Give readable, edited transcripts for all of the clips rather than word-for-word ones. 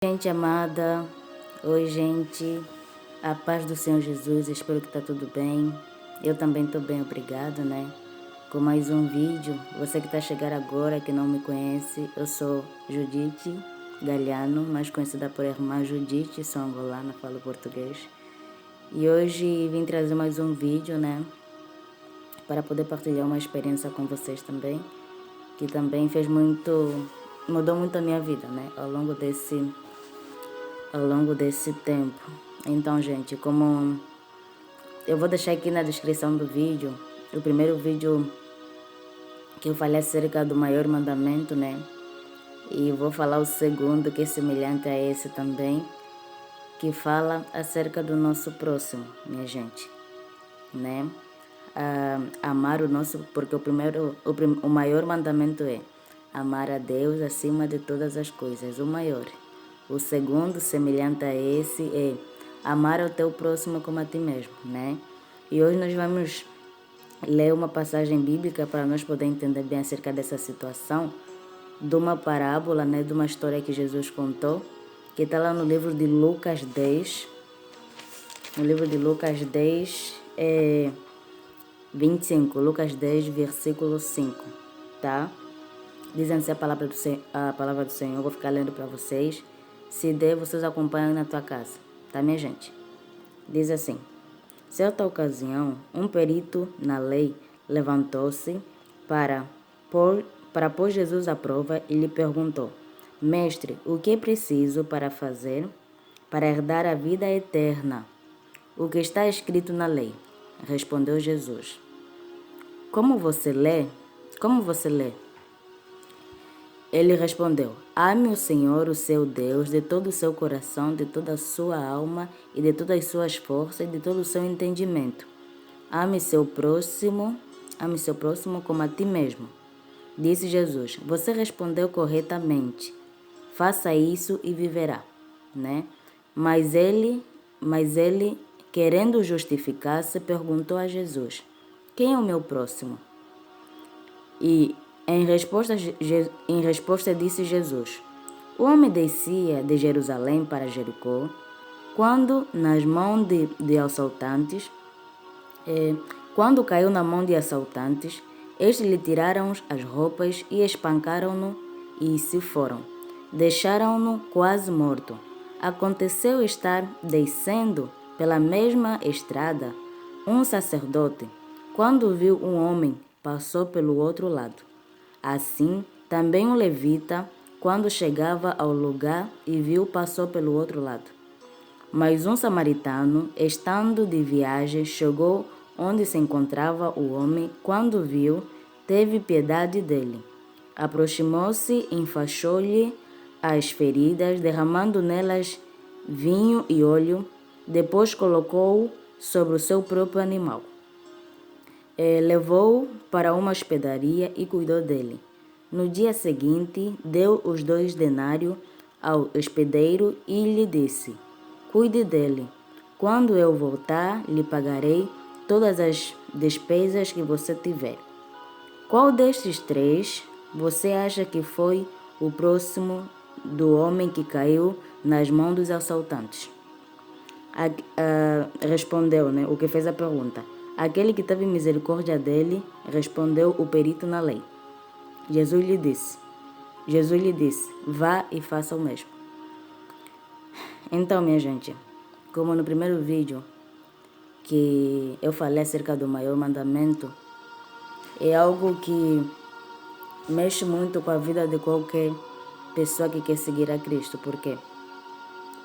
Gente amada, oi gente, a paz do Senhor Jesus, espero que tá tudo bem. Eu também tô bem, obrigado, né? Com mais um vídeo. Você que tá chegando agora, que não me conhece, eu sou Judite Galhano, mais conhecida por Irmã Judite, sou angolana, falo português. E hoje vim trazer mais um vídeo, né? Para poder partilhar uma experiência com vocês também, que também mudou muito a minha vida, né? Ao longo desse tempo. Então, gente, como eu vou deixar aqui na descrição do vídeo, o primeiro vídeo que eu falei acerca do maior mandamento, né? E vou falar o segundo, que é semelhante a esse também, que fala acerca do nosso próximo, minha gente, né? Amar o nosso, porque o maior mandamento é amar a Deus acima de todas as coisas, o maior. O segundo, semelhante a esse, é amar o teu próximo como a ti mesmo, né? E hoje nós vamos ler uma passagem bíblica para nós poder entender bem acerca dessa situação, de uma parábola, né? De uma história que Jesus contou, que está lá no livro de Lucas 10. No livro de Lucas 10, 25, Lucas 10, versículo 5, tá? Dizem assim a palavra do Senhor, eu vou ficar lendo para vocês. Se der, vocês acompanham na tua casa, tá, minha gente? Diz assim: certa ocasião, um perito na lei levantou-se para pôr Jesus à prova e lhe perguntou: Mestre, o que é preciso para fazer para herdar a vida eterna? O que está escrito na lei? Respondeu Jesus. Como você lê? Como você lê? Ele respondeu: ame o Senhor, o seu Deus, de todo o seu coração, de toda a sua alma e de todas as suas forças e de todo o seu entendimento. Ame seu próximo como a ti mesmo. Disse Jesus: você respondeu corretamente. Faça isso e viverá, né? Mas ele, querendo justificar-se, perguntou a Jesus: quem é o meu próximo? E em resposta disse Jesus: o homem descia de Jerusalém para Jericó, quando caiu na mão de assaltantes, estes lhe tiraram as roupas e espancaram-no e se foram. Deixaram-no quase morto. Aconteceu estar descendo pela mesma estrada um sacerdote. Quando viu um homem, passou pelo outro lado. Assim, também um levita, quando chegava ao lugar e viu, passou pelo outro lado. Mas um samaritano, estando de viagem, chegou onde se encontrava o homem. Quando viu, teve piedade dele. Aproximou-se, enfaixou-lhe as feridas, derramando nelas vinho e óleo. Depois colocou-o sobre o seu próprio animal. Levou-o para uma hospedaria e cuidou dele. No dia seguinte, deu os 2 denários ao hospedeiro e lhe disse: cuide dele. Quando eu voltar, lhe pagarei todas as despesas que você tiver. Qual destes 3 você acha que foi o próximo do homem que caiu nas mãos dos assaltantes? Respondeu, né, o que fez a pergunta. Aquele que teve misericórdia dele, respondeu o perito na lei. Jesus lhe disse, vá e faça o mesmo. Então, minha gente, como no primeiro vídeo que eu falei acerca do maior mandamento, é algo que mexe muito com a vida de qualquer pessoa que quer seguir a Cristo. Por quê?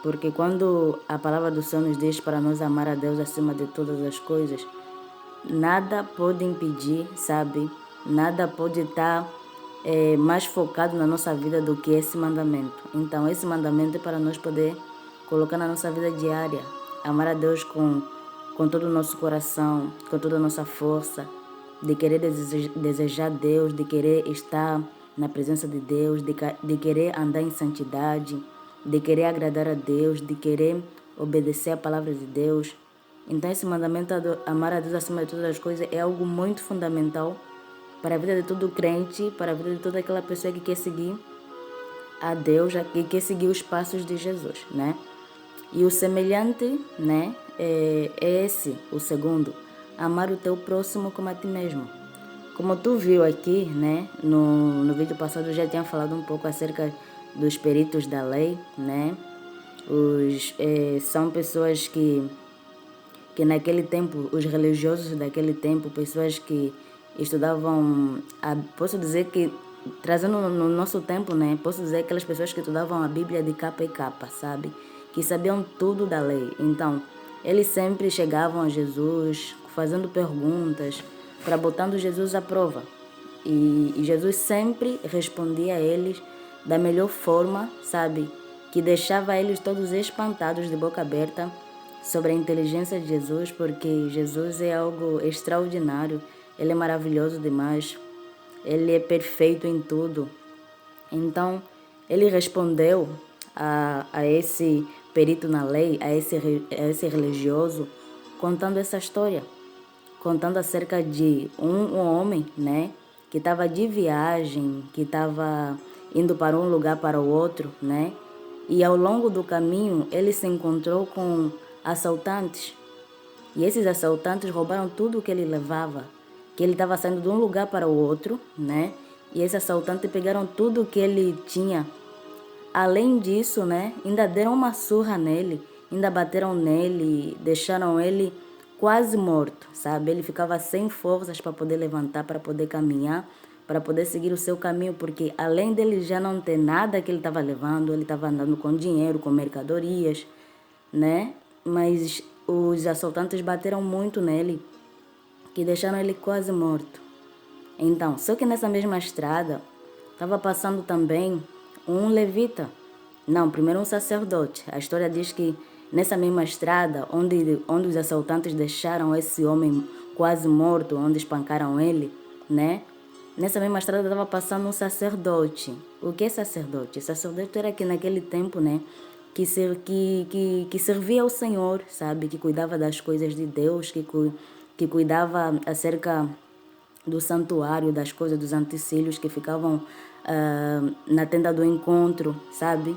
Porque quando a palavra do Senhor nos diz para nós amar a Deus acima de todas as coisas, nada pode impedir, sabe? Nada pode estar mais focado na nossa vida do que esse mandamento. Então, esse mandamento é para nós poder colocar na nossa vida diária. Amar a Deus com todo o nosso coração, com toda a nossa força, de querer desejar Deus, de querer estar na presença de Deus, de querer andar em santidade, de querer agradar a Deus, de querer obedecer a palavra de Deus. Então, esse mandamento, amar a Deus acima de todas as coisas, é algo muito fundamental para a vida de todo crente, para a vida de toda aquela pessoa que quer seguir a Deus e quer seguir os passos de Jesus, né? E o semelhante, né, é esse, o segundo, amar o teu próximo como a ti mesmo. Como tu viu aqui, né, no vídeo passado eu já tinha falado um pouco acerca dos peritos da lei, né? São pessoas que naquele tempo, os religiosos daquele tempo, pessoas que estudavam, posso dizer que, trazendo no nosso tempo, né, posso dizer aquelas pessoas que estudavam a Bíblia de capa e capa, sabe? Que sabiam tudo da lei. Então, eles sempre chegavam a Jesus fazendo perguntas, para botando Jesus à prova. E Jesus sempre respondia a eles da melhor forma, sabe? Que deixava eles todos espantados de boca aberta sobre a inteligência de Jesus, porque Jesus é algo extraordinário, ele é maravilhoso demais, ele é perfeito em tudo. Então, ele respondeu a esse perito na lei, a esse religioso, contando essa história, contando acerca de um homem, né, que estava de viagem, que estava indo para um lugar para o outro, né, e ao longo do caminho ele se encontrou com assaltantes. E esses assaltantes roubaram tudo o que ele levava, que ele estava saindo de um lugar para o outro, né? E esses assaltantes pegaram tudo o que ele tinha. Além disso, né, ainda deram uma surra nele, ainda bateram nele, deixaram ele quase morto, sabe? Ele ficava sem forças para poder levantar, para poder caminhar, para poder seguir o seu caminho, porque além dele já não ter nada que ele estava levando, ele estava andando com dinheiro, com mercadorias, né? Mas os assaltantes bateram muito nele, que deixaram ele quase morto. Então, só que nessa mesma estrada, estava passando também um levita. Não, primeiro um sacerdote. A história diz que nessa mesma estrada, onde os assaltantes deixaram esse homem quase morto, onde espancaram ele, né? Nessa mesma estrada estava passando um sacerdote. O que é sacerdote? Sacerdote era que naquele tempo, né? Que servia ao Senhor, sabe? Que cuidava das coisas de Deus, que cuidava acerca do santuário, das coisas dos utensílios que ficavam na tenda do encontro, sabe?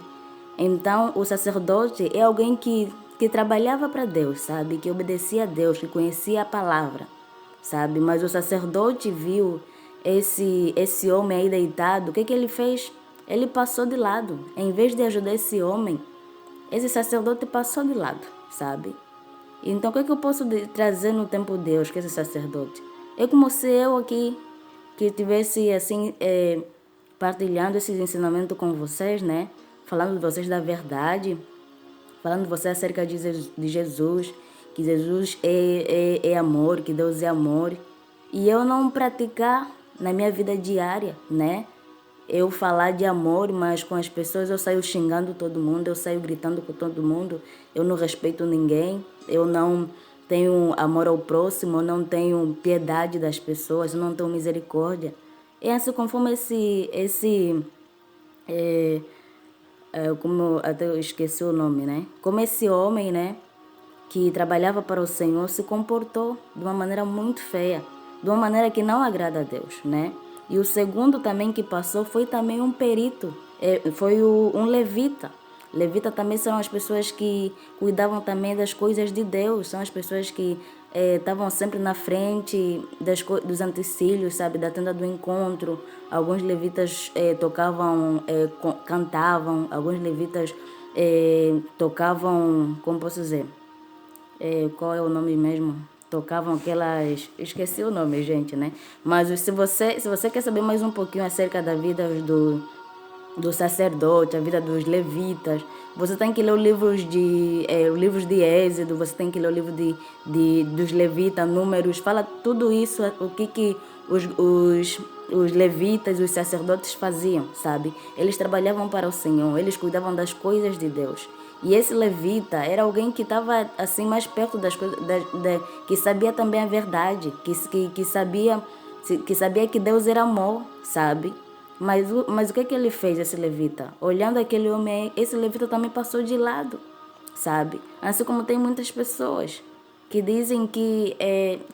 Então, o sacerdote é alguém que trabalhava para Deus, sabe? Que obedecia a Deus, que conhecia a palavra, sabe? Mas o sacerdote viu esse homem aí deitado, o que ele fez? Ele passou de lado. Em vez de ajudar esse homem, esse sacerdote passou de lado, sabe? Então, o que eu posso trazer no tempo de Deus, que esse sacerdote? É como se eu aqui, que tivesse assim, partilhando esses ensinamentos com vocês, né? Falando de vocês da verdade, falando de vocês acerca de Jesus, que Jesus é amor, que Deus é amor. E eu não praticar na minha vida diária, né? Eu falar de amor, mas com as pessoas eu saio xingando todo mundo, eu saio gritando com todo mundo, eu não respeito ninguém, eu não tenho amor ao próximo, eu não tenho piedade das pessoas, eu não tenho misericórdia. É assim conforme como até eu esqueci o nome, né? Como esse homem, né, que trabalhava para o Senhor se comportou de uma maneira muito feia, de uma maneira que não agrada a Deus, né? E o segundo também que passou foi também um perito, foi um levita. Levita também são as pessoas que cuidavam também das coisas de Deus, são as pessoas que estavam sempre na frente dos utensílios, sabe, da tenda do encontro. Alguns levitas tocavam, cantavam, alguns levitas tocavam, como posso dizer, qual é o nome mesmo? Tocavam aquelas... Esqueci o nome, gente, né? Mas se você quer saber mais um pouquinho acerca da vida do sacerdote, a vida dos levitas, você tem que ler livros de Êxodo, você tem que ler o livro dos levitas, Números, fala tudo isso, o que os levitas, os sacerdotes faziam, sabe? Eles trabalhavam para o Senhor, eles cuidavam das coisas de Deus. E esse levita era alguém que estava assim mais perto das coisas, que sabia também a verdade, que sabia que Deus era amor, sabe? Mas o que ele fez, esse levita? Olhando aquele homem, esse levita também passou de lado, sabe? Assim como tem muitas pessoas que dizem que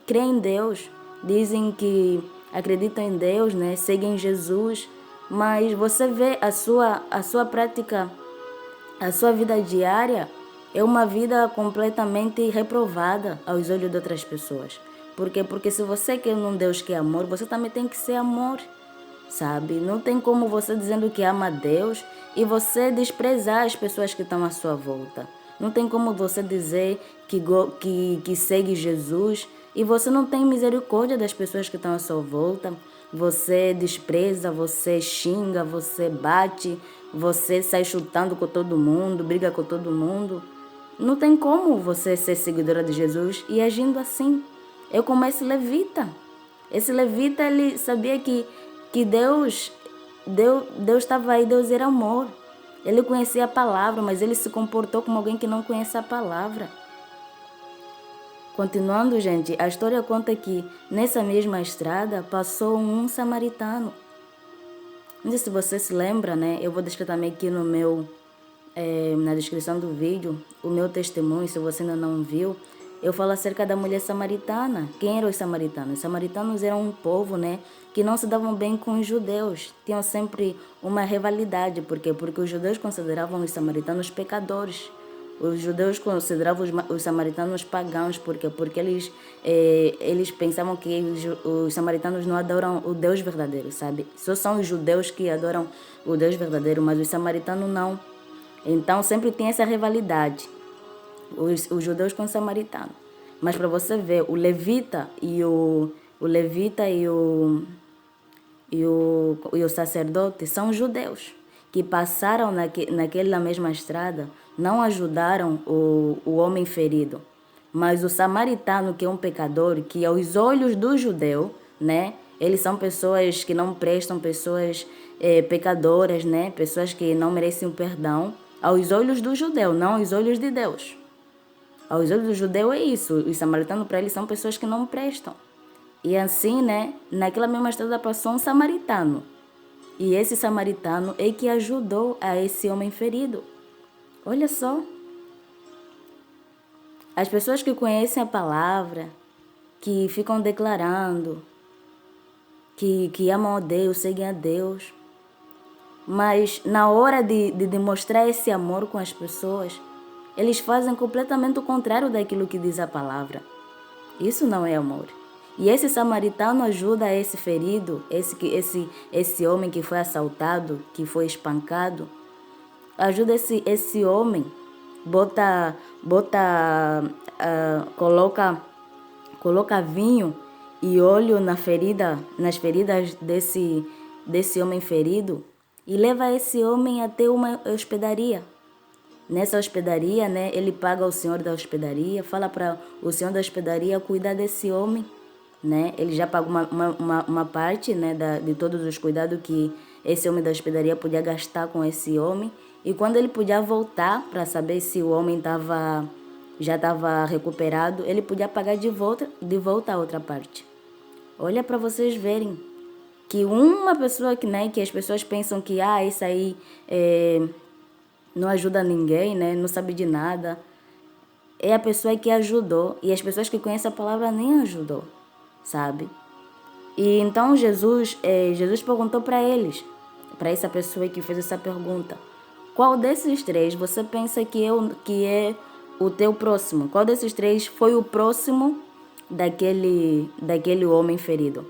creem em Deus, dizem que acreditam em Deus, né? Seguem Jesus, mas você vê a sua prática, a sua vida diária é uma vida completamente reprovada aos olhos de outras pessoas. Por quê? Porque se você quer um Deus que é amor, você também tem que ser amor, sabe? Não tem como você dizendo que ama a Deus e você desprezar as pessoas que estão à sua volta. Não tem como você dizer que segue Jesus e você não tem misericórdia das pessoas que estão à sua volta. Você despreza, você xinga, você bate, você sai chutando com todo mundo, briga com todo mundo. Não tem como você ser seguidora de Jesus e agindo assim. Eu como esse levita. Esse levita, ele sabia que Deus estava aí, Deus era amor. Ele conhecia a palavra, mas ele se comportou como alguém que não conhece a palavra. Continuando, gente, a história conta que nessa mesma estrada passou um samaritano. Não sei se você se lembra, né? Eu vou deixar também aqui na descrição do vídeo o meu testemunho, se você ainda não viu. Eu falo acerca da mulher samaritana. Quem eram os samaritanos? Os samaritanos eram um povo, né, que não se davam bem com os judeus. Tinham sempre uma rivalidade. Por quê? Porque os judeus consideravam os samaritanos pecadores. Os judeus consideravam os samaritanos pagãos. Por quê? Porque eles pensavam que os samaritanos não adoram o Deus verdadeiro, sabe? Só são os judeus que adoram o Deus verdadeiro, mas os samaritanos não. Então sempre tem essa rivalidade, os judeus com os samaritanos. Mas para você ver, o levita e o sacerdote são judeus que passaram naquela mesma estrada, não ajudaram o homem ferido. Mas o samaritano, que é um pecador, que aos olhos do judeu, né, eles são pessoas que não prestam, pessoas pecadoras, né, pessoas que não merecem o perdão, aos olhos do judeu, não aos olhos de Deus. Aos olhos do judeu é isso. Os samaritanos para eles são pessoas que não prestam. E assim, né, naquela mesma estrada passou um samaritano. E esse samaritano é que ajudou a esse homem ferido. Olha só. As pessoas que conhecem a palavra, que ficam declarando, que amam a Deus, seguem a Deus. Mas na hora de demonstrar esse amor com as pessoas, eles fazem completamente o contrário daquilo que diz a palavra. Isso não é amor. E esse samaritano ajuda esse ferido, esse homem que foi assaltado, que foi espancado. Ajuda esse homem, coloca vinho e óleo nas feridas desse homem ferido e leva esse homem até uma hospedaria. Nessa hospedaria, né, ele paga ao senhor da hospedaria, fala para o senhor da hospedaria cuidar desse homem, né? Ele já pagou uma parte, né, de todos os cuidados que esse homem da hospedaria podia gastar com esse homem. E quando ele podia voltar para saber se o homem já estava recuperado, ele podia pagar de volta a outra parte. Olha para vocês verem que uma pessoa que as pessoas pensam que isso aí não ajuda ninguém, né? Não sabe de nada. É a pessoa que ajudou. E as pessoas que conhecem a palavra nem ajudou, sabe? E então Jesus perguntou para eles, para essa pessoa que fez essa pergunta: qual desses três você pensa que é o teu próximo? Qual desses três foi o próximo daquele homem ferido?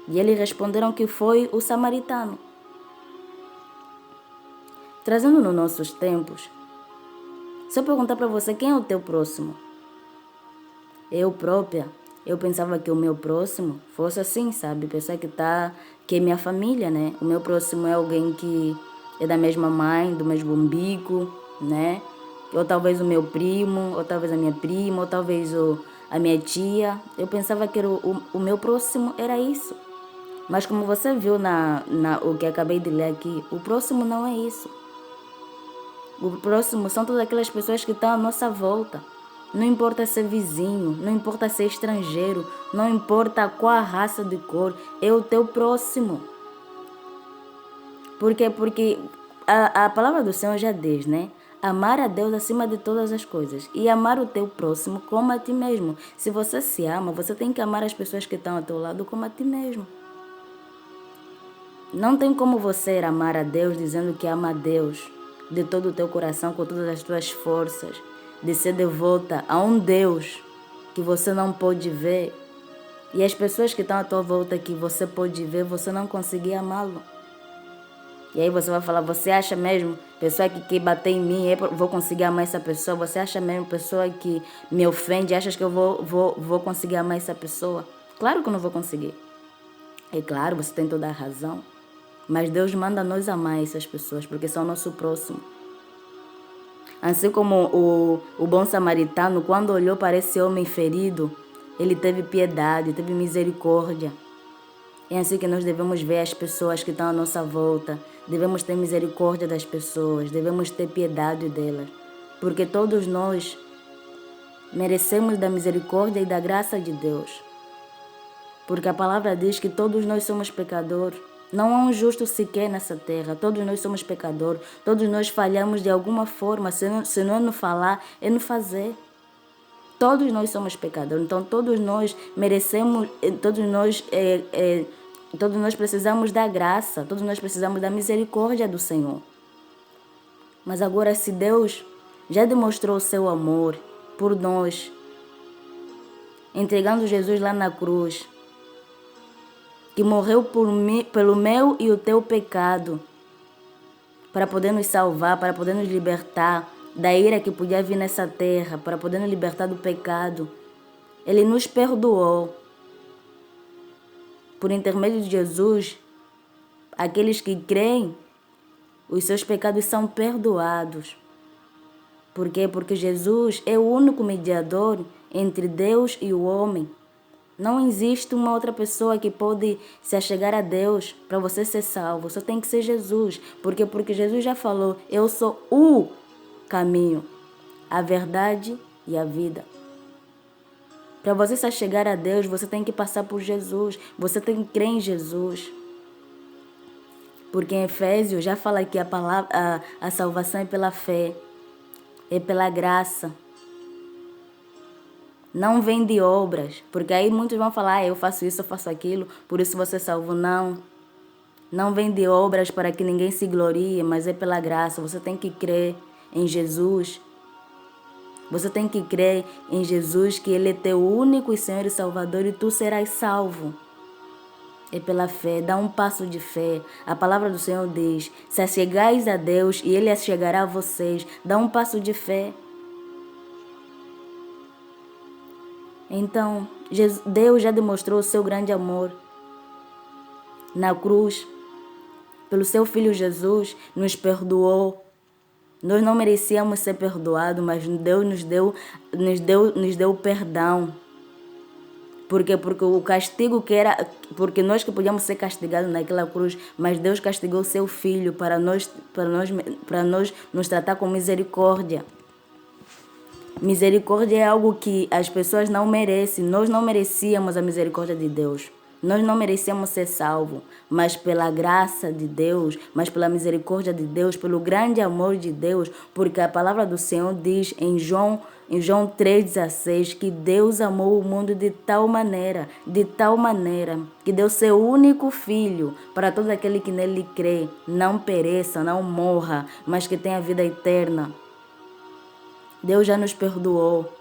E eles responderam que foi o samaritano. Trazendo nos nossos tempos, se eu perguntar para você quem é o teu próximo, eu própria, eu pensava que o meu próximo fosse assim, sabe? Pessoa que é minha família, né? O meu próximo é alguém que é da mesma mãe, do mesmo umbigo, né? Ou talvez o meu primo, ou talvez a minha prima, ou talvez a minha tia. Eu pensava que o meu próximo era isso. Mas como você viu o que acabei de ler aqui, o próximo não é isso. O próximo são todas aquelas pessoas que estão à nossa volta. Não importa ser vizinho, não importa ser estrangeiro, não importa qual a raça de cor, é o teu próximo. Por quê? Porque a palavra do Senhor já diz, né? Amar a Deus acima de todas as coisas e amar o teu próximo como a ti mesmo. Se você se ama, você tem que amar as pessoas que estão ao teu lado como a ti mesmo. Não tem como você amar a Deus dizendo que ama a Deus de todo o teu coração, com todas as tuas forças, de ser devota a um Deus que você não pode ver. E as pessoas que estão à tua volta que você pode ver, você não conseguir amá-lo. E aí você vai falar, você acha mesmo, pessoa que bater em mim, eu vou conseguir amar essa pessoa? Você acha mesmo, pessoa que me ofende, achas que eu vou conseguir amar essa pessoa? Claro que eu não vou conseguir. É claro, você tem toda a razão. Mas Deus manda nós amar essas pessoas, porque são nosso próximo. Assim como o bom samaritano, quando olhou para esse homem ferido, ele teve piedade, teve misericórdia. É assim que nós devemos ver as pessoas que estão à nossa volta. Devemos ter misericórdia das pessoas, devemos ter piedade delas. Porque todos nós merecemos da misericórdia e da graça de Deus. Porque a palavra diz que todos nós somos pecadores. Não há um justo sequer nessa terra. Todos nós somos pecadores. Todos nós falhamos de alguma forma. Se não é no falar, é no fazer. Todos nós somos pecadores. Então todos nós merecemos, todos nós precisamos da graça. Todos nós precisamos da misericórdia do Senhor. Mas agora, se Deus já demonstrou o seu amor por nós, entregando Jesus lá na cruz, que morreu pelo meu e o teu pecado, para poder nos salvar, para poder nos libertar da ira que podia vir nessa terra, para poder nos libertar do pecado. Ele nos perdoou. Por intermédio de Jesus, aqueles que creem, os seus pecados são perdoados. Por quê? Porque Jesus é o único mediador entre Deus e o homem. Não existe uma outra pessoa que pode se achegar a Deus para você ser salvo. Só tem que ser Jesus. Por quê? Porque Jesus já falou, eu sou o caminho, a verdade e a vida. Para você se achegar a Deus, você tem que passar por Jesus. Você tem que crer em Jesus. Porque em Efésios já fala que a salvação é pela fé, é pela graça. Não vem de obras, porque aí muitos vão falar, eu faço isso, eu faço aquilo, por isso você é salvo. Não. Não vem de obras para que ninguém se glorie, mas é pela graça. Você tem que crer em Jesus. Você tem que crer em Jesus, que Ele é teu único e Senhor e Salvador, e tu serás salvo. É pela fé, dá um passo de fé. A palavra do Senhor diz, se achegais a Deus e Ele achegará a vocês, dá um passo de fé. Então, Deus já demonstrou o seu grande amor na cruz. Pelo seu Filho Jesus, nos perdoou. Nós não merecíamos ser perdoados, mas Deus nos deu perdão. Por quê? Porque o castigo que era... Porque nós que podíamos ser castigados naquela cruz, mas Deus castigou o seu Filho para nós nos tratar com misericórdia. Misericórdia é algo que as pessoas não merecem. Nós não merecíamos a misericórdia de Deus. Nós não merecíamos ser salvos, mas pela graça de Deus, mas pela misericórdia de Deus, pelo grande amor de Deus, porque a palavra do Senhor diz em João 3,16, que Deus amou o mundo de tal maneira, que deu seu único Filho para todo aquele que nele crê, não pereça, não morra, mas que tenha vida eterna. Deus já nos perdoou.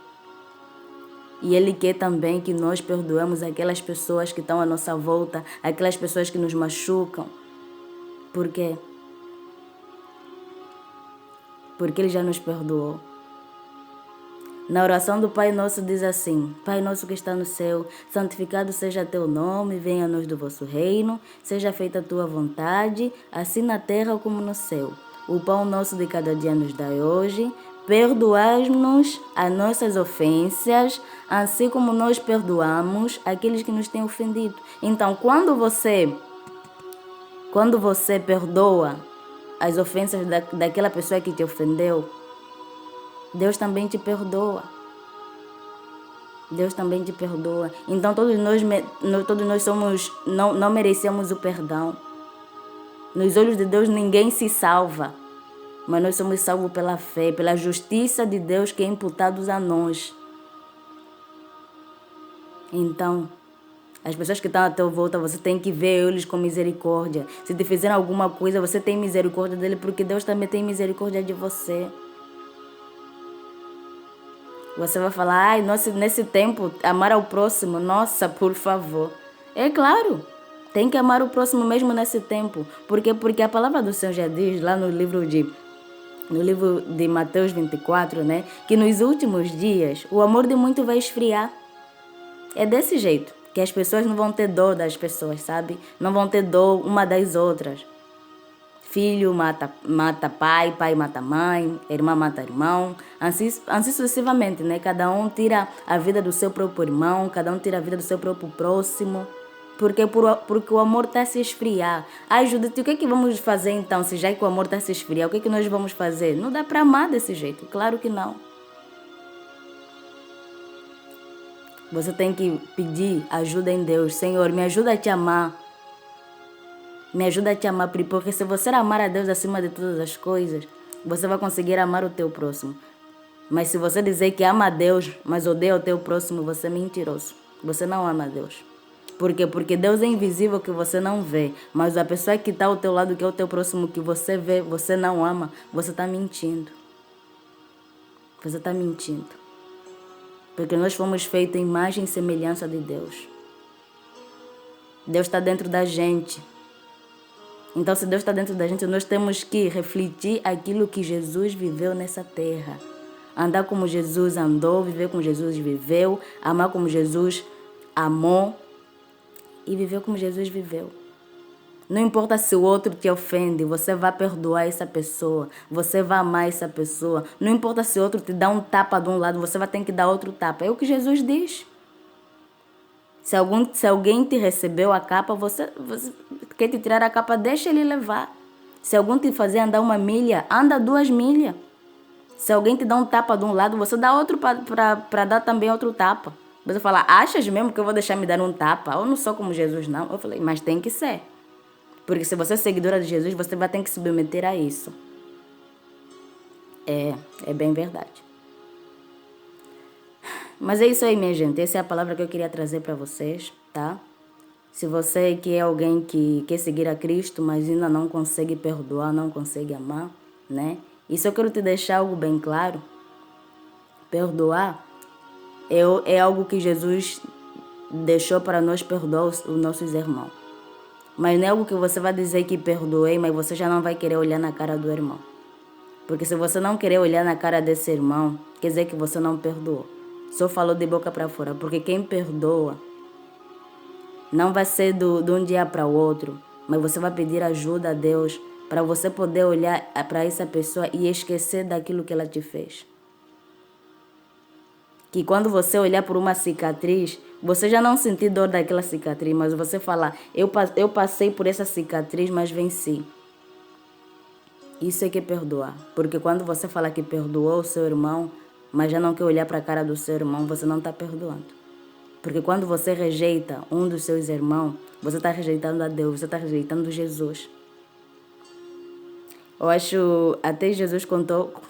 E Ele quer também que nós perdoemos aquelas pessoas que estão à nossa volta, aquelas pessoas que nos machucam. Por quê? Porque Ele já nos perdoou. Na oração do Pai Nosso diz assim, Pai Nosso que está no céu, santificado seja teu nome, venha a nós do vosso reino, seja feita a tua vontade, assim na terra como no céu. O pão nosso de cada dia nos dai hoje, perdoai-nos as nossas ofensas, assim como nós perdoamos aqueles que nos têm ofendido. Então, quando você perdoa as ofensas daquela pessoa que te ofendeu, Deus também te perdoa. Deus também te perdoa. Então, todos nós não merecemos o perdão. Nos olhos de Deus, ninguém se salva. Mas nós somos salvos pela fé, pela justiça de Deus que é imputada a nós. Então, As pessoas que estão à tua volta, você tem que ver eles com misericórdia. Se te fizeram alguma coisa, você tem misericórdia dele, porque Deus também tem misericórdia de você. Você vai falar, ai, nossa, nesse tempo, amar ao próximo, nossa, por favor. É claro, tem que amar o próximo mesmo nesse tempo. Por quê? Porque a palavra do Senhor já diz lá no livro de Mateus 24, né? Que nos últimos dias, o amor de muito vai esfriar. É desse jeito que as pessoas não vão ter dor das pessoas, sabe? Não vão ter dor uma das outras. Filho mata pai, pai mata mãe, irmã mata irmão, assim sucessivamente, né? Cada um tira a vida do seu próprio irmão, cada um tira a vida do seu próprio próximo. Porque o amor está a se esfriar. Ai, Judite, o que é que vamos fazer então, se já que o amor está a se esfriar? O que é que nós vamos fazer? Não dá para amar desse jeito, claro que não. Você tem que pedir ajuda em Deus. Senhor, me ajuda a te amar. Me ajuda a te amar, porque se você amar a Deus acima de todas as coisas, você vai conseguir amar o teu próximo. Mas se você dizer que ama a Deus, mas odeia o teu próximo, você é mentiroso. Você não ama a Deus. Por quê? Porque Deus é invisível que você não vê. Mas a pessoa que está ao teu lado, que é o teu próximo, que você vê, você não ama, você está mentindo. Você está mentindo. Porque nós fomos feitos em imagem e semelhança de Deus. Deus está dentro da gente. Então, se Deus está dentro da gente, nós temos que refletir aquilo que Jesus viveu nessa terra. Andar como Jesus andou, viver como Jesus viveu, amar como Jesus amou e viver como Jesus viveu. Não importa se o outro te ofende, você vai perdoar essa pessoa, você vai amar essa pessoa. Não importa se o outro te dá um tapa de um lado, você vai ter que dar outro tapa. É o que Jesus diz. Se alguém te recebeu a capa, você quer te tirar a capa, deixa ele levar. Se alguém te fazer andar 1 milha, anda 2 milhas. Se alguém te dá um tapa de um lado, você dá outro para dar também outro tapa. Você fala, achas mesmo que eu vou deixar me dar um tapa? Eu não sou como Jesus, não. Eu falei, mas tem que ser. Porque se você é seguidora de Jesus, você vai ter que se submeter a isso. É bem verdade. Mas é isso aí, minha gente. Essa é a palavra que eu queria trazer para vocês, tá? Se você que é alguém que quer seguir a Cristo, mas ainda não consegue perdoar, não consegue amar, né? Isso eu quero te deixar algo bem claro. Perdoar é algo que Jesus deixou para nós perdoar os nossos irmãos. Mas não é algo que você vai dizer que perdoei, mas você já não vai querer olhar na cara do irmão. Porque se você não querer olhar na cara desse irmão, quer dizer que você não perdoou. Só falou de boca para fora. Porque quem perdoa não vai ser de um dia para o outro, mas você vai pedir ajuda a Deus para você poder olhar para essa pessoa e esquecer daquilo que ela te fez. Que quando você olhar por uma cicatriz, você já não sentir dor daquela cicatriz, mas você falar, eu passei por essa cicatriz, mas venci. Isso é que é perdoar. Porque quando você fala que perdoou o seu irmão, mas já não quer olhar para a cara do seu irmão, você não está perdoando. Porque quando você rejeita um dos seus irmãos, você está rejeitando a Deus, você está rejeitando Jesus. Eu acho, até Jesus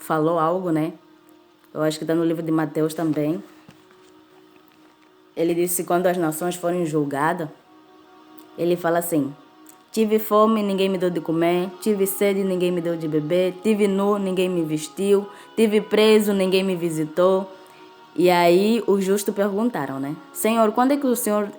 falou algo, né? Eu acho que está no livro de Mateus também. Ele disse que quando as nações forem julgadas, ele fala assim, tive fome, ninguém me deu de comer, tive sede, ninguém me deu de beber, tive nu, ninguém me vestiu, tive preso, ninguém me visitou. E aí os justos perguntaram, né? Senhor, quando é que o Senhor,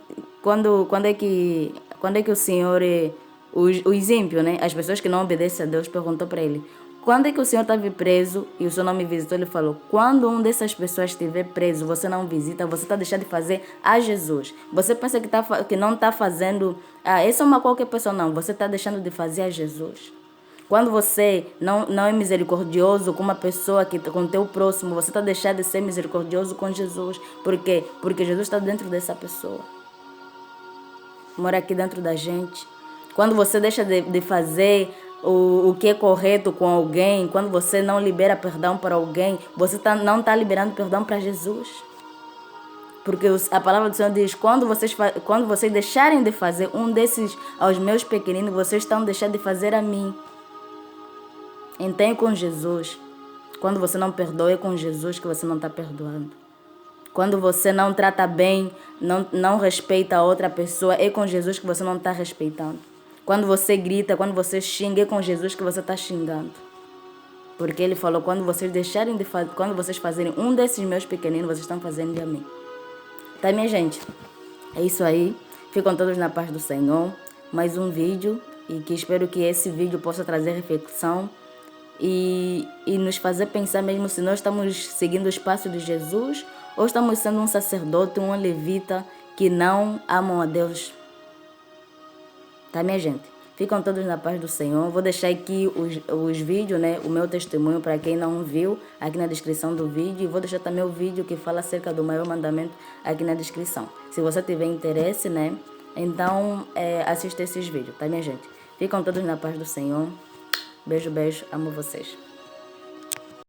os ímpios, né? As pessoas que não obedecem a Deus perguntou para ele, quando é que o Senhor estava preso e o Senhor não me visitou? Ele falou, quando um dessas pessoas estiver preso, você não visita, você está deixando de fazer a Jesus. Você pensa que não está fazendo, essa é uma qualquer pessoa, não. Você está deixando de fazer a Jesus. Quando você não é misericordioso com uma pessoa, com o teu próximo, você está deixando de ser misericordioso com Jesus. Por quê? Porque Jesus está dentro dessa pessoa. Mora aqui dentro da gente. Quando você deixa de fazer o que é correto com alguém, quando você não libera perdão para alguém, você não está liberando perdão para Jesus. Porque a palavra do Senhor diz, quando vocês deixarem de fazer um desses aos meus pequeninos, vocês estão deixando de fazer a mim. Então é com Jesus. Quando você não perdoa, é com Jesus que você não está perdoando. Quando você não trata bem, não respeita a outra pessoa, é com Jesus que você não está respeitando. Quando você grita, quando você xinga, é com Jesus que você está xingando. Porque ele falou, quando vocês deixarem de fazer, quando vocês fazerem um desses meus pequeninos, vocês estão fazendo de a mim. Tá, minha gente? É isso aí. Ficam todos na paz do Senhor. Mais um vídeo e que espero que esse vídeo possa trazer reflexão e nos fazer pensar mesmo se nós estamos seguindo os passos de Jesus ou estamos sendo um sacerdote, um levita que não amam a Deus. Tá, minha gente? Ficam todos na paz do Senhor. Vou deixar aqui os vídeos, né? O meu testemunho para quem não viu, aqui na descrição do vídeo. E vou deixar também o vídeo que fala acerca do maior mandamento aqui na descrição. Se você tiver interesse, né? Então, assista esses vídeos, tá, minha gente? Ficam todos na paz do Senhor. Beijo, beijo. Amo vocês.